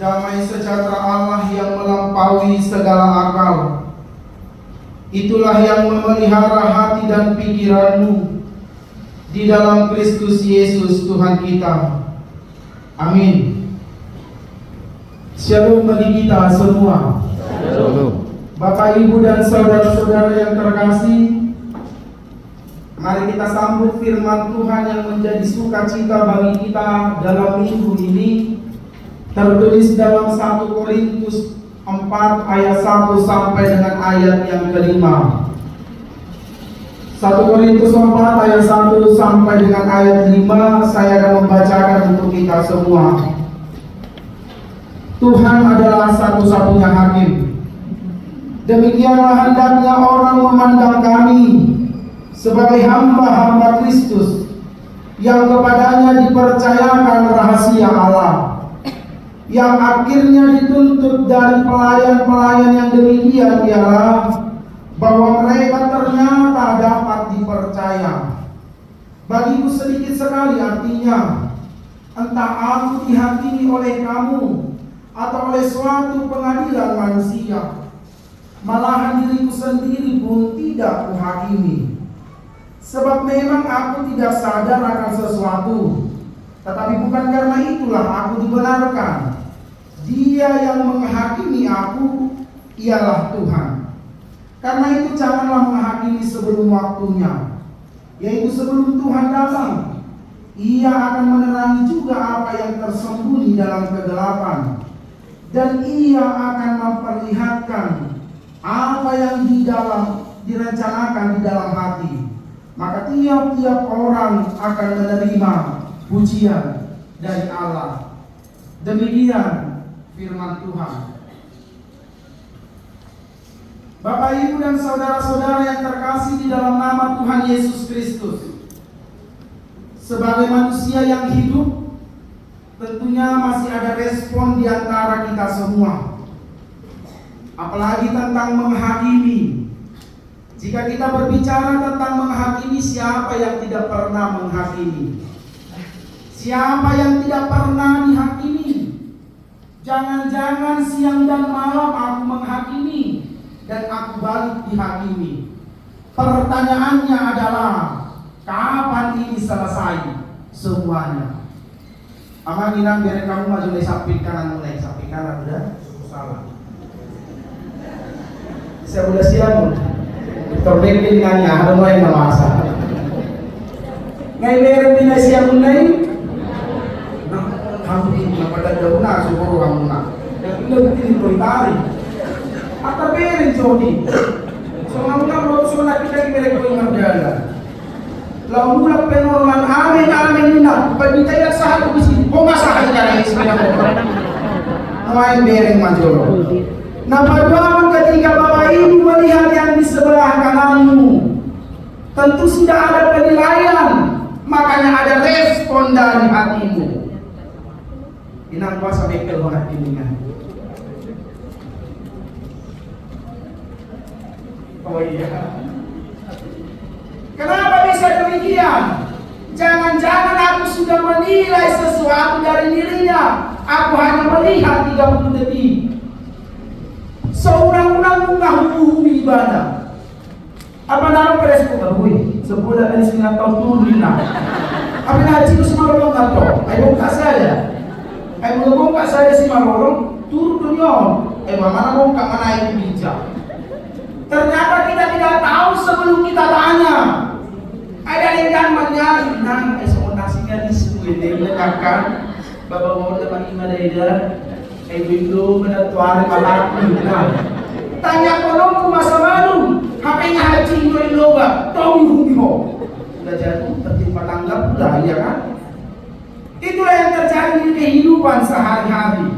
Damai sejahtera Allah yang melampaui segala akal, itulah yang memelihara hati dan pikiranmu di dalam Kristus Yesus Tuhan kita. Amin. Shalom bagi kita semua. Shalom. Bapak, Ibu, dan saudara-saudara yang terkasih, mari kita sambut firman Tuhan yang menjadi sukacita bagi kita dalam minggu ini. Tertulis dalam 1 Korintus 4 ayat 1 sampai dengan ayat yang kelima. 1 Korintus 4 ayat 1 sampai dengan ayat 5 saya akan membacakan untuk kita semua. Tuhan adalah satu-satunya hakim. Demikianlah hendaknya orang memandang kami sebagai hamba-hamba Kristus yang kepadanya dipercayakan rahasia Allah, yang akhirnya dituntut dari pelayan-pelayan yang demikian ialah bahwa mereka ternyata dapat dipercaya. Bagiku sedikit sekali artinya, entah aku dihakimi oleh kamu atau oleh suatu pengadilan manusia, malahan diriku sendiri pun tidak kuhakimi. Sebab memang aku tidak sadar akan sesuatu, tetapi bukan karena itulah aku dibenarkan. Dia yang menghakimi aku ialah Tuhan. Karena itu janganlah menghakimi sebelum waktunya, yaitu sebelum Tuhan datang. Ia akan menerangi juga apa yang tersembunyi dalam kegelapan, dan ia akan memperlihatkan apa yang direncanakan di dalam hati. Maka tiap-tiap orang akan menerima pujian dari Allah. Demikian firman Tuhan. Bapak, Ibu, dan saudara-saudara yang terkasih di dalam nama Tuhan Yesus Kristus, sebagai manusia yang hidup, tentunya masih ada respon di antara kita semua. Apalagi tentang menghakimi. Jika kita berbicara tentang menghakimi, siapa yang tidak pernah menghakimi? Siapa yang tidak pernah dihakimi? Jangan-jangan siang dan malam aku menghakimi dan aku balik dihakimi. Pertanyaannya adalah, kapan ini selesai semuanya? Ama ginang biar kamu maju dari samping kanan, mulai samping kanan udah salah. Saya udah siap. Terbikin dengan ada mulai mawasa. Ngai meron din siya munay. Kamu ini pada dauna subur hamuna. Dan lebih tari. Atau berin jodi. So hamuna mau sudah kita mereka yang berjalan. Lalu mulai penolongan amin nina. Pagitay sa hatu bisi. O masahan niya ng ismina. Ngai berin majolo. Nampaknya ketika Bapak Ibu melihat yang di sebelah kananmu, tentu sudah ada penilaian, makanya ada respon dari hatimu. Inang kuasa bekel banget ini kan. Oh iya. Kenapa bisa demikian? Jangan-jangan aku sudah menilai sesuatu dari dirinya. Aku hanya melihat 30 detik. Seorang-orang menghubungi ibadah. Apa nama peres ko babuy? Sebulan ini sinang tahun turun na. Apa na haji ko si Marolong ato? Ay buka saya. Ay buka saya si Marolong turun yon. Ay mana buka mana itu bijak. Ternyata kita tidak tahu sebelum kita tanya. Ada yang menyari nang esonasinya di sebuah letakkan. Bapak mau teman ibadah. Belum menatuari malaku na. Tanya kolong ko masamanu. HP-nya haji ko loba. Tahu humiho. Sudah jatuh tertimpa tanggap udah ya kan? Itulah yang terjadi di kehidupan sehari-hari.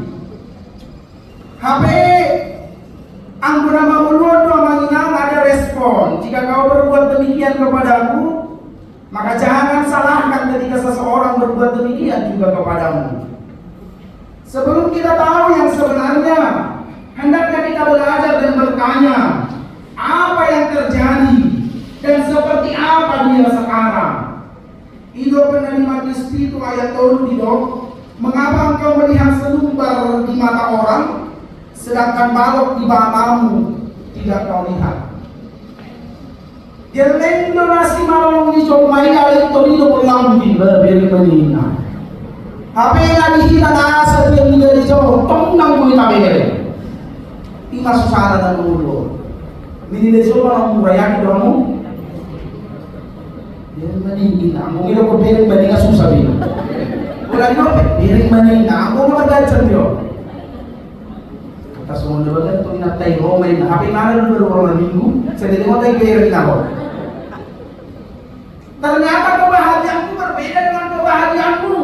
HP ang bernama Muluodo menginang ada respon. Jika kau berbuat demikian kepadaku, maka jangan salahkan ketika seseorang berbuat demikian juga kepadamu. Sebelum kita tahu yang sebenarnya, hendaknya kita belajar dan bertanya, apa yang terjadi dan seperti apa dia sekarang. Ido penerima Espiritu ayat 3 dito, mengapa engkau melihat selumbar di mata sedangkan balok di matamu tidak kau lihat. Gelendo nasi marong di comai alit torido berlambi berberi menina. Apa yang dihina nasa yang tidak dijauh tonggang mui tabere. Ima susana dan mulu. Mini leso orang murayaki doamu. Dia menina. Mungkin aku beri bandingan susah bina. Ulang no beri menina. Aku mau kerja dia. Kata semua orang itu natai Roma ini. Apa yang ada dulu orang minggu? Saya tidak mau tahu beri nabo. Ternyata kebahagiaanku berbeda dengan kebahagiaanmu.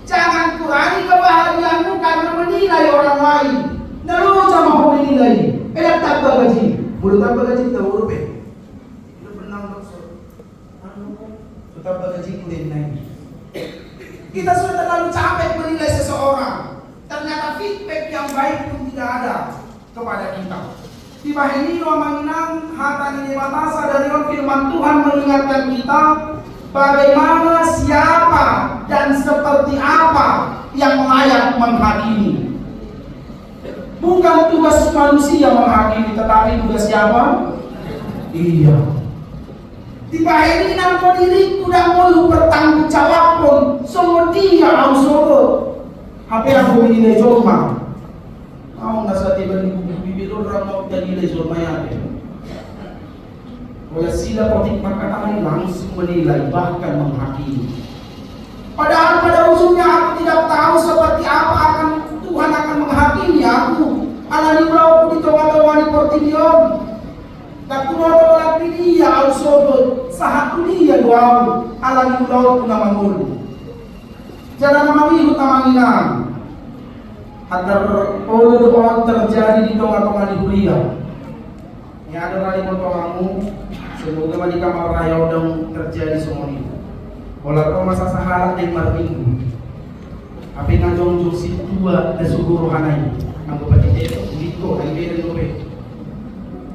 Jangan kurangi kebahagiaanmu karena menilai orang lain. Lalu sama kau menilai. Tak bagaji. Mulut tak bagaji tak urut Itu benang dokter. Tetap bagaji kulit naik. Kita sudah terlalu capek menilai seseorang. Ternyata feedback yang baik pun tidak ada kepada kita. Di bahini manginang hatani matasa dari firman Tuhan mengingatkan kita bagaimana, siapa dan seperti apa yang layak menghakimi. Bukan tugas manusia menghakimi, tetapi tugas siapa? Iya. Di bahini nang diriku dan mulu bertanggung jawab pun semua dia harus surut. Apa yang aku menilai cuma mau nggak saat tiba di bibir orang mau jadi lesor mayat. Oleh sila politik perkataan langsung menilai bahkan menghakimi. Padahal pada ujungnya aku tidak tahu seperti apa akan Tuhan akan menghakimi aku. Alani ulau di toa-toa di portinion. Tak kuno lagi dia ausobot sahat dia doa. Alani ulau pun nama mulu. Jangan mami utamanginang. Agar orang terjadi di tengah-tengah di kuliah. Ya ada lagi kamu, semoga di kamar raya udah terjadi semua ini. Olah kau masa sahalat yang minggu. Apa yang ngajong si tua dan suku rohanai. Anggo pati itu dito ay beren lobe.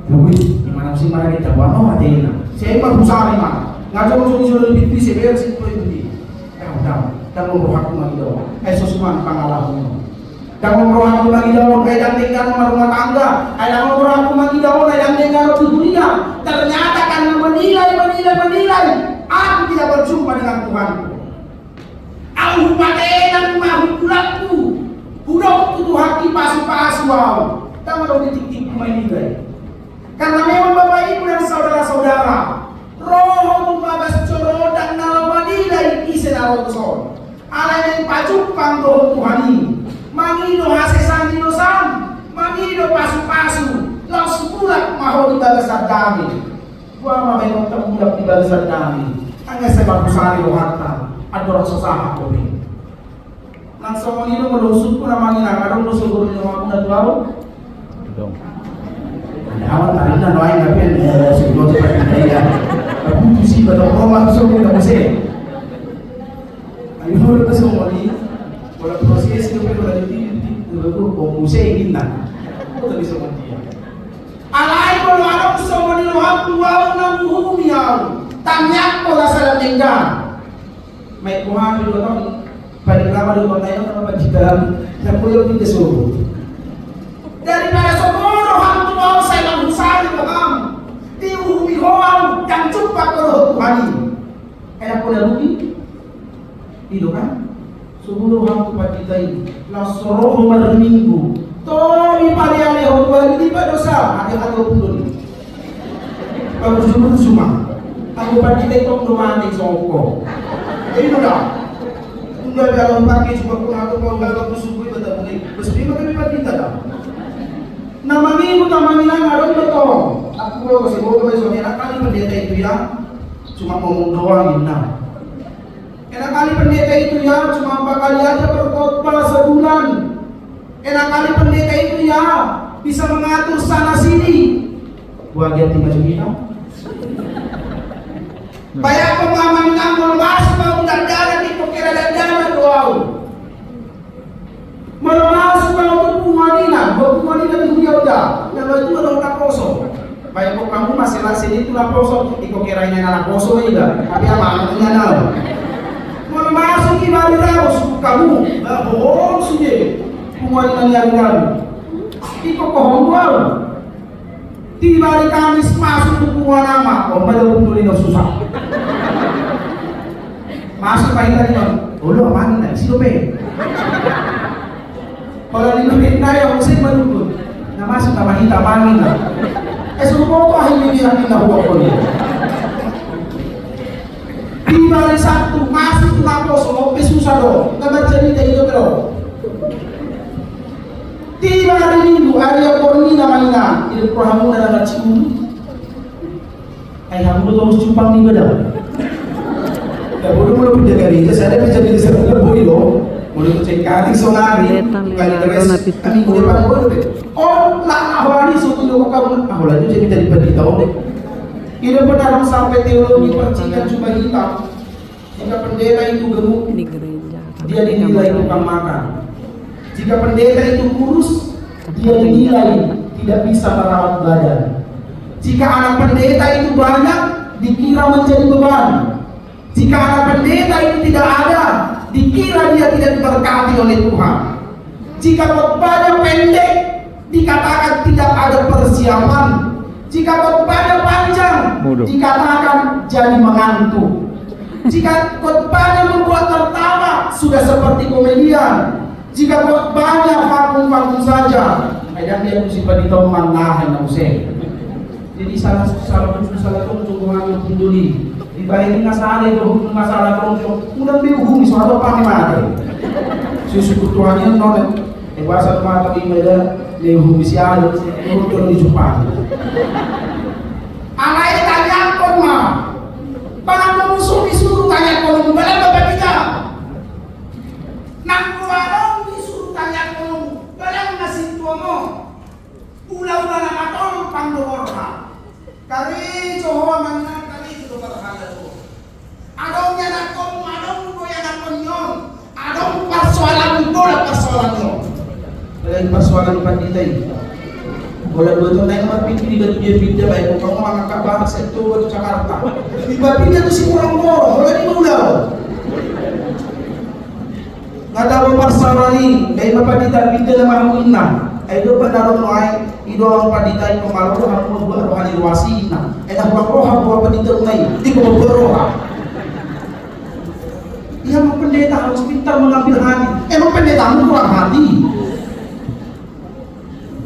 Lawi, gimana sih marah kita? Wano matena. Saya berusaha mah. Ngajong sudah lebih si beren si tua itu. Udah, dan mau aku lagi doang. Sesuatu pangalaman. Kamu meroh aku lagi daun, ayam tinggal rumah tangga. Ayam meroh aku lagi daun, ayam tinggal di dunia. Ternyata karena menilai, aku tidak berjumpa dengan Tuhanku. Aku patenan mahu pulangku. Udah tuduh hati pasu-pasu wow. Kamu tahu titik-titik menilai. Karena memang Bapak Ibu dan saudara-saudara, roh babas coro dan nama menilai isen aroson. Ala yang pacupang doh Tuhan ini. Mangido hasesan dinosan, mangido pasu-pasu, langsung pulang mahu di balasan kami. Gua mah memang terbudak di balasan kami. Hanya sebab usari rohata, ada orang sesama kami. Langsung mangido melusuk pun namanya nggak ada melusuk guru di rumah pun tahu. Dong. Awal tadi kan lain tapi sebelum seperti ini ya. Aku sih pada orang langsung kita mesti. Ayo kita semua ini. Kalau proses itu pada itu musik kita. Kita bisa mati. Alai kalau ada semua di luar luar nang humi au. Tanyak ko sa tinggal. May kuha dulu to. Pada lama dulu tayo na majidalam. Na puyo kita suruh. Daripada semua hang tuaw sa ilang husali mo ham. Di humi hoang kang cupak ko Tuhan. Kaya ko na rugi. Itu kan? Sebelum aku kita ini, langsung minggu. Tomi pariale hodwari di dosa, ada atau pun. Bagus cuma. Aku kita itu domani soko. Itu dah. Enggak ada pakai cuma pun aku mau gagal kusubui betul mungkin. Mesti makan kita dah. Nama minggu tamamilan ada betul. Aku mau kasih bodoh besok enak kali pendeta itu ya. Cuma ngomong doang ini. Enak kali pendeta itu ya cuma 4 kali aja berkhotbah sebulan. Enak kali pendeta itu ya bisa mengatur sana sini. Gua lihat di baju kita. Banyak pemahaman kamu masuk mau dandana di pokera dandana doau. Masuk mau pumadina, pumadina di dunia udah. Yang itu ada orang kosong. Banyak kamu masih sini itu lah kosong. Iko kirain anak kosong juga. Tapi apa namanya nal? Masuk di mana kamu? Bohong sudah. Semua yang kamu. Iko kohong wow. Tiba hari Kamis masuk buku nama, pada kumpulin susah. Masuk pagi tadi bang, ulo mana nih, siapa? Kalau di lebih tayo, saya menunggu. Na masuk nama kita mangin na. Suruh to akhirnya dia kita buat ko niya. Tiba hari Sabtu masuk na po sa susah do. Nagcerita ito pero. Tiba hari Minggu hari Korni naman na. Ilprohamu na nagcium. Ay hamu to jupang ni beda. Ya bodoh mau pindah dari itu, saya ada pindah di sana boleh loh. Mulai cek kaki sonari, kali terus kami boleh pada boleh. Oh, lah awalnya suatu dulu kamu, awalnya itu jadi dari tahu deh. Ini benar sampai teologi percikan coba hitam. Jika pendeta itu gemuk, dia dinilai tukang makan. Jika pendeta itu kurus, dia dinilai tidak bisa merawat badan. Jika anak pendeta itu banyak, dikira menjadi beban. Jika anak pendeta itu tidak ada, dikira dia tidak diberkati oleh Tuhan. Jika khotbahnya pendek, dikatakan tidak ada persiapan. Jika khotbahnya panjang, dikatakan jadi mengantuk. Jika khotbahnya membuat tertawa, sudah seperti komedian. Jika khotbahnya vakum-vakum saja, kadang dia mesti ditahu manahan na usai. Jadi salah untuk mengambil peduli. Dibayar masalah itu masalah keroncong, udah bingung soal apa nih mati. Susu tuannya non, bahasa mata ibadah lehu misial, untuk di Jepang. Alai tanya kon mah, bang musuh disuruh tanya kon, bala bapak kita. Nak warung disuruh tanya kon, bala ngasih tuamu. Ulah-ulah nama tol pandoorha. Kari Jawa mana? Adongnya nak kamu, adong ko yang nak konyon, adong persoalan bola persoalannya. Lagi persoalan pandita ini. Bola dua tahun yang berpikir di batu dia pindah baik kamu mengangkat bahasa itu batu Jakarta. Di batu dia tu si kurang borong, bola di mulau. Nggak tahu persoalan ini, dari pandita pindah nama aku inna. Itu pada orang itu orang pandita itu malu harus buat rohani wasina. Enak buat pandita unai, di bawah roha. Emang pendeta harus pintar mengambil hati. Emang pendetamu kurang hati.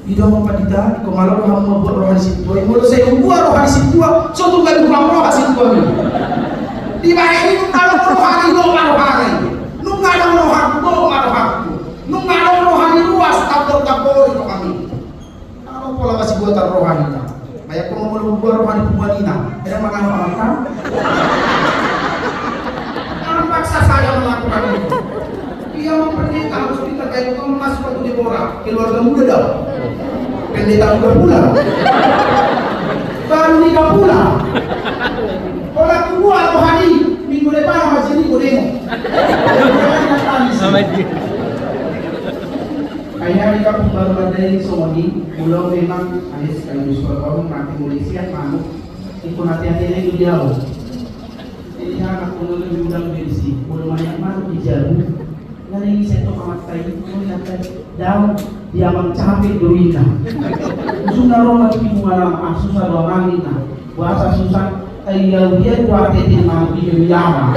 Tidak mau pendeta, kemalau kamu membuat rohani situa. Menurut saya membuat rohani situa, suatu kali bukan rohani situa ini. Di bawah ini kalau rohani rohani, nunggu ada rohani, nunggu ada rohani luas tabur itu kami. Kalau pola masih buatan rohani, banyak kamu membuat rohani pembuatina. Ada makan makan. Paksa saya melakukan itu. Dia mempendeta harus kita kayak kamu masuk ke Deborah, keluarga muda dah. Pendeta juga pula. Baru nikah pula. Orang tua rohani minggu depan sama sini kodemo. Kayaknya nikah baru ada ini semua di pulau memang ada sekali sekolah nanti polisian manuk itu hati-hati itu jauh. Anak penonton diundang versi, boleh banyak masuk di jarum. Dari sektor pamatai, melihat daun dia mencapai doina. Sudah roh lagi bunga susah doang angin. Bahasa susah, dia dua titik mampu di jama.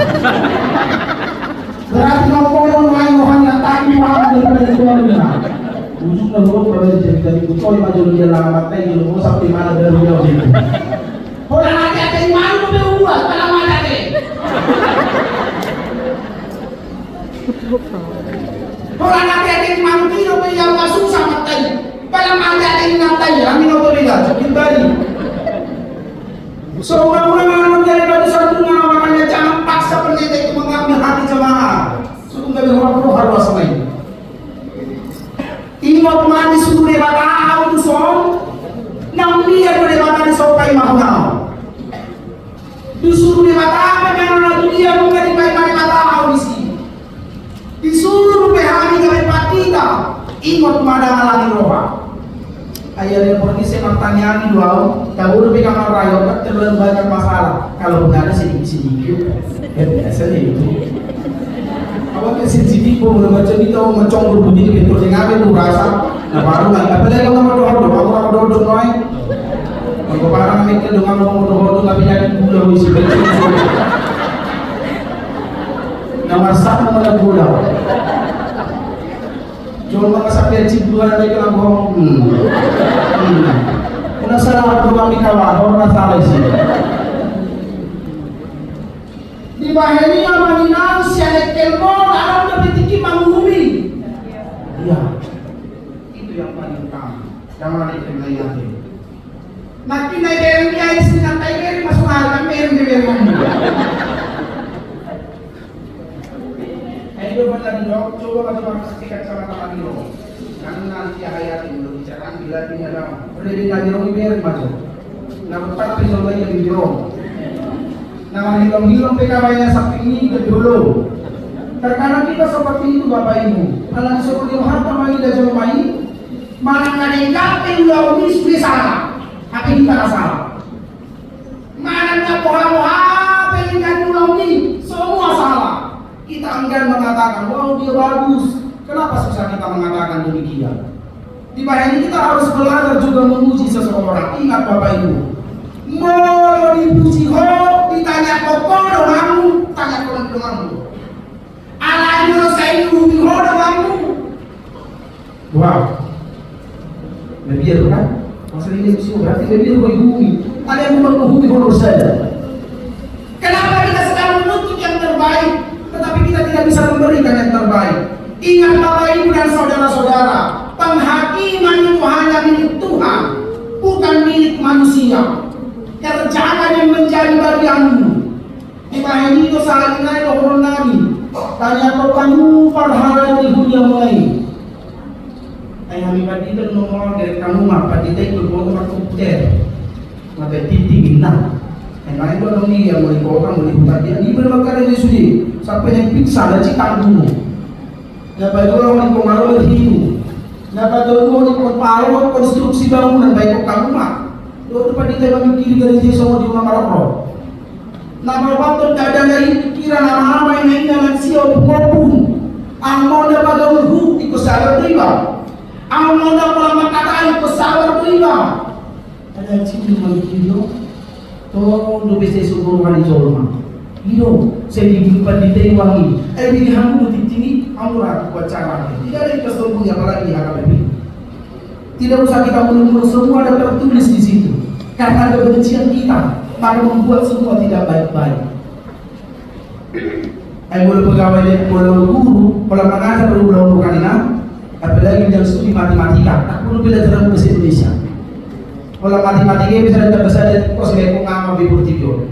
Berarti ngomong lain orang yang tak paham daripada doina. Ujungnya roh kalau jadi kutoi maju dia lama tai lo sampai mana dari jauh itu. Orang ada yang malu berubah kalau ada deh. Orang ada yang mampu lo yang susah matai. Kalau ada yang matai, kami lo boleh dah kembali. Seorang-orang daripada satunya makanya jangan paksa pendeta itu mengambil hati jemaah. Sudah kami roh harus sama ini. Imam mandi sudah lewat tahu tu soal. Nang dia boleh makan sopai mahal. Disuruh lewat apa karena dia bukan dipakai tahu di sini. Disuruh behani kami patita. Imam madang lagi roha. Ayah yang pergi saya tanyaan dua, kalau udah pegang rakyat tak terlalu banyak masalah. Kalau benar sedikit-sedikit, biasanya itu. Awak yang sensitif pun macam itu, macam berbunyi di pintu dengan itu rasa. Nah baru nggak. Apalagi kalau ke dengan ngomong tapi jadi gula isi bensin. Nomor satu mana gula. Jual mga sakit cipuan ada yang ngomong. Una salah aku kami kawan orang salah sih. Di bahaya maninan siapa kelmo dalam berpikir menghubungi. Iya, itu yang paling utama. Jangan ada yang lain. Makin naik dari dia di sini naik dari masuk harga mer. Ayo benar dok, coba kita saksikan sama-sama dulu. Karena nanti hayatin dulu bicara bila dia dalam berdiri lagi dong mer masuk. Nah berapa episode lagi yang dirong. Nama hilong-hilong PKW-nya samping ini ke dulu. Terkadang kita seperti itu Bapak Ibu. Kalau seperti harta mai dan jauh mai, mana ada yang gape ulau ini salah, tapi kita salah. Mana ada moha-moha pengen ulau ini semua salah. Kita enggan mengatakan, wow dia bagus. Kenapa susah kita mengatakan demikian? Di bawah ini kita harus belajar juga memuji seseorang. Ingat Bapak Ibu, mau dipuji ho, ditanya kokoh kamu, tanya kokoh kamu. Alai menurut saya itu hodo kamu. Wow, lebih kan? Masalah ini sih berarti lebih dari bumi. Ada yang menghubungi honor saya. Kenapa kita sedang menuntut yang terbaik, tetapi kita tidak bisa memberikan yang terbaik? Ingat Bapak Ibu dan saudara-saudara, penghakiman itu hanya milik Tuhan, bukan milik manusia. Kerjakan yang menjadi bagianmu. Di bawah ini itu saat ini orang Nabi. Tanya kau kamu perhara di dunia mulai. Ayah kami padi itu nomor dari kamu mah padi itu bawa tempat komputer. Maka titik bintang. Ayah itu orang ini yang mulai bawa kamu di hutan dia. Ini berbakar ini sudah sampai yang pizza dan cikang dulu. Dapat dua orang di pengaruh berhidu. Dapat dua orang di pengaruh konstruksi bangunan baik kamu mah. Dua padi itu kami kiri dari dia semua di rumah Maroko. Nama waktu tidak ada lagi pikiran nama-nama yang lain dengan siapa maupun ang mau dapat dahulu ikut sabar riba, ang mau dapat makataan ikut sabar riba. Ada cincin malikio, toh do bisa suruh kali jolma. Iyo, saya dibuat di Taiwan. Di hamu tinggi, kamu ragu cara. Tidak ada yang tersembunyi apalagi harap lebih. Tidak usah kita menunggu semua ada tertulis di situ, karena ada kebencian kita. Maka membuat semua tidak baik-baik. Boleh pegawai, boleh guru, boleh mengajar, boleh bukan ini, apalagi yang studi matematika, tak perlu belajar dalam bahasa Indonesia. Boleh matematika bisa dapat bahasa dari kos kayak pengamal bibur tidur.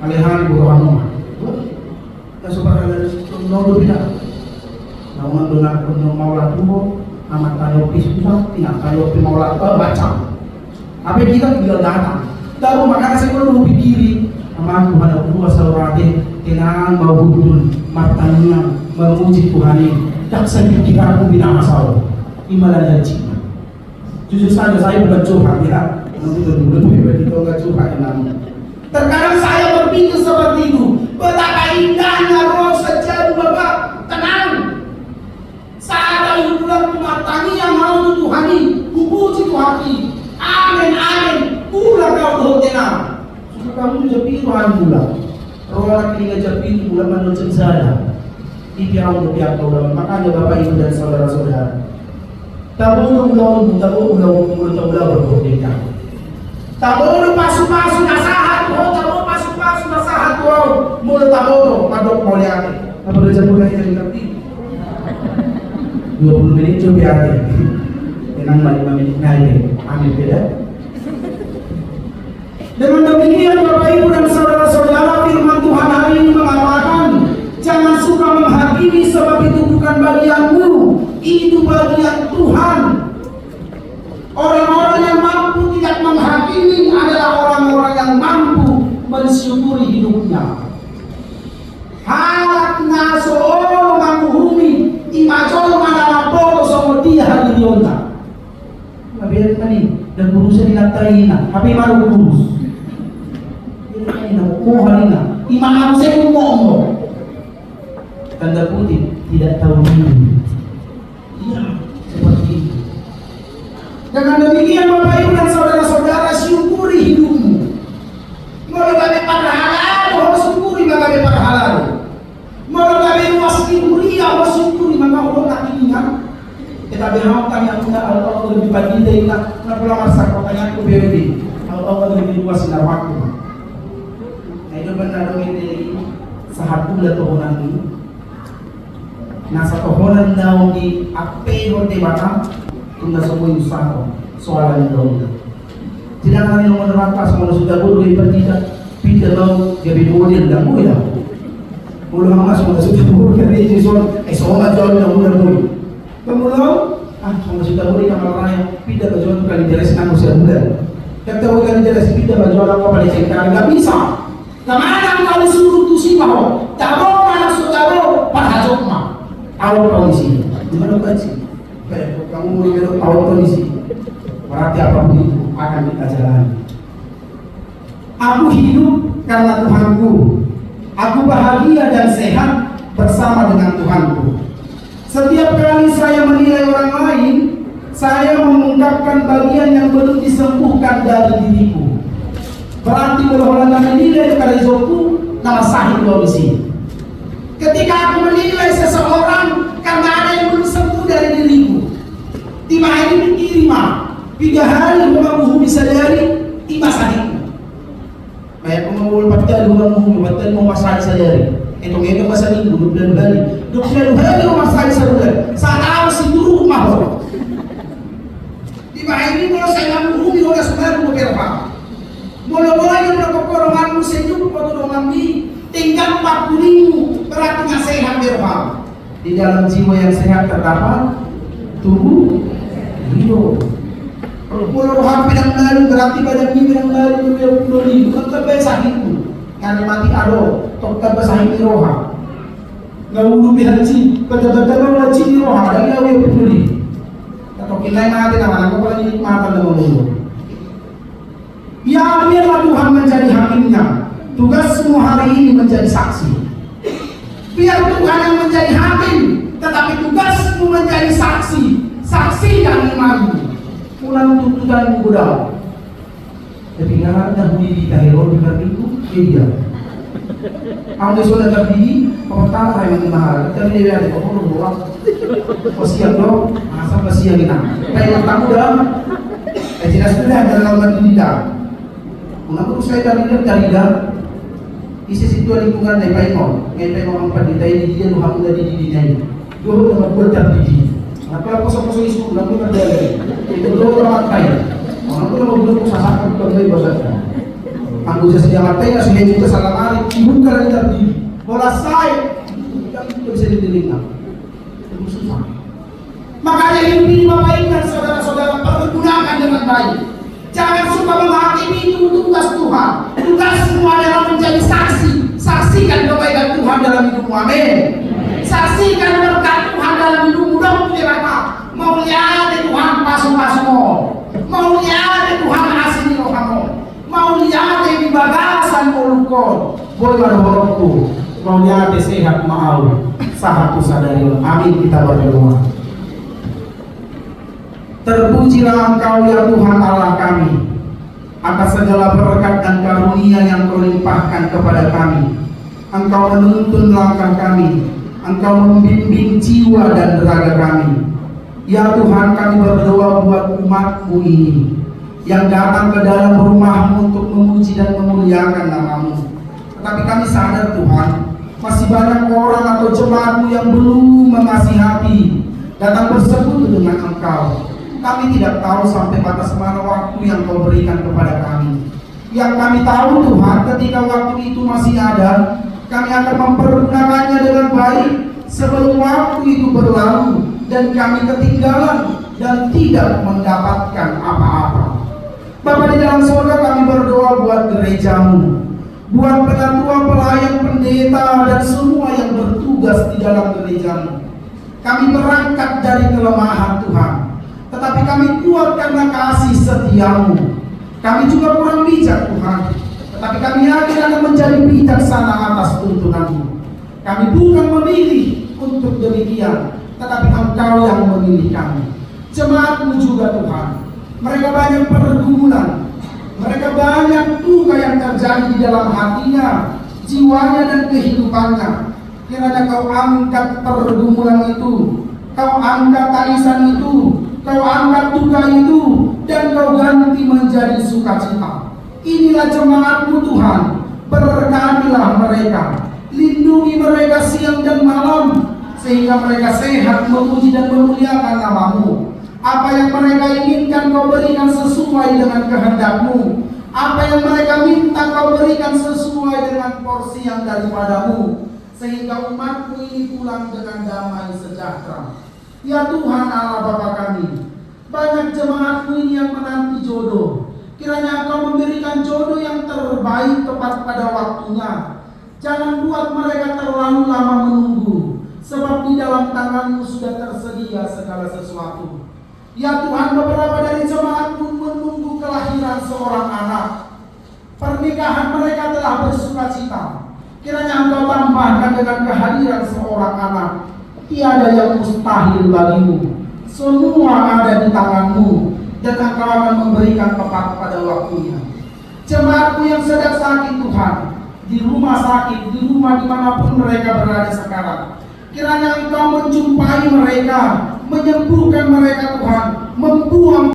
Alihari bukan kamu. Tak supaya ada nodo tidak. Namun donak pun mau latuh, amat tayo pisah, tidak tayo mau latuh baca. Apa kita bilang datang. Tahu makanya saya perlu pikiri sama Tuhan Allah saurade kenangan mahudul matanya memuji Tuhan ini tak saya pikir aku bina masalah imalah cina jujur saja saya bukan curhat ya nanti dulu itu enggak curhat namanya. Terkadang saya berpikir seperti itu, betapa indahnya roh sejauh Bapak tenang saat ada bulan matanya yang mau Tuhani kupuji Tuhani amin amin pula kau tenang. Suka kamu jadi Tuhan pula. Orang kini jadi pula manusia saya. Dibiarkan berpihak kau makanya Bapak Ibu dan saudara-saudara. Tahu ulang berbeda. Tahu pasu-pasu nasihat, tahu pasu-pasu nasihat kau. Mulut tahu madok mulia. Apa belajar mulai dari nanti? 20 menit coba hati. Tenang 5 menit naik. Amin beda. Dengan demikian Bapak Ibu dan saudara-saudara, firman Tuhan hari ini mengatakan jangan suka menghakimi sebab itu bukan bagianmu, itu bagian Tuhan. Orang-orang yang mampu tidak menghakimi adalah orang-orang yang mampu mensyukuri hidupnya. Halakna so'olo manguhumi imajol mananapoto somotia halidionta. Nabiyarin ka dan berusaha dinatain na, tapi malu kurus. Halina, imam saya ngomong tanda kutip tidak tahu diri. Iya, seperti itu. Dengan demikian Bapak Ibu dan saudara-saudara, syukuri hidupmu. Kita berhak tanya Allah lebih pagi na pulang masa pertanyaan ku BWD. Allah lebih luas sinar waktu. Nah itu benar ini sahatu la tohonan ini. Nasa tohonan daw di ape hote bata tunda semua usaha soalan daw. Tidak akan yang menerapkan semua sudah bodoh bertiga pindah daw gabi model dan ya. Mula mga sudah bodoh dari Yesus soalnya jauh dan mudah bodoh. Pemulaw, sama sudah boleh kamar raya, pindah baju kali jelas nang usia bulan. Kata kali jelas pindah baju apa pada cengkang nggak bisa. Kemana kau disuruh tu si mau? Tahu mana saudara pahajok mah. Awal polisi, di mana kaji? Kamu mau belok awal polisi. Berarti apapun itu akan kita jalani. Aku hidup karena Tuhanku. Aku bahagia dan sehat bersama dengan Tuhanku. Setiap kali saya menilai orang lain, saya mengungkapkan bagian yang belum disembuhkan dari diriku. Berarti kalau orang menilai kepada Zoku, nama sahih komisi. Ketika aku menilai seseorang karena ada yang belum sembuh dari diriku, tiba ini dikirima 3 hari rumah bisa dari tiba sahih. Kayak pengawal pakai rumah batal mau masalah sadari. Itu masa minggu 12 hari. 12 hari rumah saya sebulan. Saat awal si guru rumah baru. Di bahaya ini kalau saya nggak bumi oleh sebenarnya mau berapa? Mula-mula yang berapa koronganmu sejuk waktu romami tinggal 40.000 berarti nggak sehat berapa? Di dalam jiwa yang sehat terdapat tubuh hidup. Mula hampir yang lalu berarti badan minggu yang lalu 20.000 kan terbaik sakitmu. Karena mati ado, tok bersahih di roha. Ngawulu bihaji, betul-betul ngawulu di roha, dan ngawulu peduli. Atau kilai mati nama, aku pernah dinikmatan dengan ngawulu. Ya biarlah Tuhan menjadi hakimnya. Tugasmu hari ini menjadi saksi. Biar Tuhan yang menjadi hakim, tetapi tugasmu menjadi saksi. Saksi yang imanmu. Pulang tuntutan budal. Tapi nggak ada bunyi di kahiro di kartiku, iya. Ang sudah terdiri, pertama yang mahal. Tapi dia ada kok orang siang dong, masa siang kita. Kayak tamu dah, jelas sudah dalam tidak. Mengapa saya dari dah? Isi situ lingkungan dari Paimon, orang pendeta ini dia Tuhan sudah dididiknya. Dulu dengan berterdidik. Kenapa kosong-kosong isu? Lalu berdaya. Itu dulu orang kaya. Orang itu mau bilang usahakan berbagai bahasa. Aku sedia matanya sudah juga salam hari bukan lagi terdiri. Bola saya yang bisa diterima. Itu susah. Makanya hidup ini Bapak Ibu dan saudara-saudara pergunakan dengan baik. Jangan suka menghakimi, itu tugas Tuhan. Tugasmu adalah menjadi saksi. Saksikan kebaikan Tuhan dalam hidupmu. Amin. Saksikan berkat Tuhan dalam hidupmu. Dong dirata. Mau lihat Tuhan pasung-pasung. Mau lihat Tuhan asli rohamu. Mau lihat di bagasan mulukon. Boy marhorokku. Mau lihat sehat mau. Sahatu sadari. Amin, kita berdoa. Terpujilah Engkau ya Tuhan Allah kami atas segala berkat dan karunia yang Kau limpahkan kepada kami. Engkau menuntun langkah kami, Engkau membimbing jiwa dan raga kami. Ya Tuhan, kami berdoa buat umat-Mu ini yang datang ke dalam rumah-Mu untuk memuji dan memuliakan nama-Mu. Tetapi kami sadar Tuhan, masih banyak orang atau jemaat-Mu yang belum menasihati datang bersekutu dengan Engkau. Kami tidak tahu sampai batas mana waktu yang Kau berikan kepada kami. Yang kami tahu Tuhan, ketika waktu itu masih ada, kami akan mempergunakannya dengan baik sebelum waktu itu berlalu dan kami ketinggalan dan tidak mendapatkan apa-apa. Bapa di dalam surga, kami berdoa buat gereja-Mu, buat penatua, pelayan, pendeta, dan semua yang bertugas di dalam gereja-Mu. Kami berangkat dari kelemahan Tuhan, tetapi kami kuat karena kasih setia-Mu. Kami juga kurang bijak Tuhan, tetapi kami yakin akan menjadi bijaksana atas tuntunan-Mu. Kami bukan memilih untuk demikian, tetapi Engkau yang memilih kami. Jemaat-Mu juga Tuhan, mereka banyak pergumulan, mereka banyak duka yang terjadi di dalam hatinya, jiwanya dan kehidupannya. Kiranya Kau angkat pergumulan itu, Kau angkat tangisan itu, Kau angkat duka itu dan kau ganti menjadi sukacita. Inilah jemaat-Mu Tuhan, berkatilah mereka, lindungi mereka siang dan malam, sehingga mereka sehat memuji dan memuliakan nama-Mu. Apa yang mereka inginkan kau berikan sesuai dengan kehendak-Mu. Apa yang mereka minta kau berikan sesuai dengan porsi yang daripada-Mu, sehingga umat-Mu ini pulang dengan damai sejahtera. Ya Tuhan Allah Bapa kami, banyak jemaat-Mu ini yang menanti jodoh. Kiranya Engkau memberikan jodoh yang terbaik tepat pada waktunya. Jangan buat mereka terlalu lama menunggu, sebab di dalam tangan-Mu sudah tersedia segala sesuatu. Ya Tuhan, beberapa dari jemaat-Mu menunggu kelahiran seorang anak. Pernikahan mereka telah bersukacita. Kiranya Engkau tambahkan dengan kehadiran seorang anak. Tiada yang mustahil bagi-Mu. Semua ada di tangan-Mu, dan Engkau akan memberikan tepat pada waktunya. Jemaat-Mu yang sedang sakit Tuhan, di rumah sakit, di rumah dimanapun mereka berada sekarang, kiranya Engkau menjumpai mereka, menyembuhkan mereka Tuhan, membuang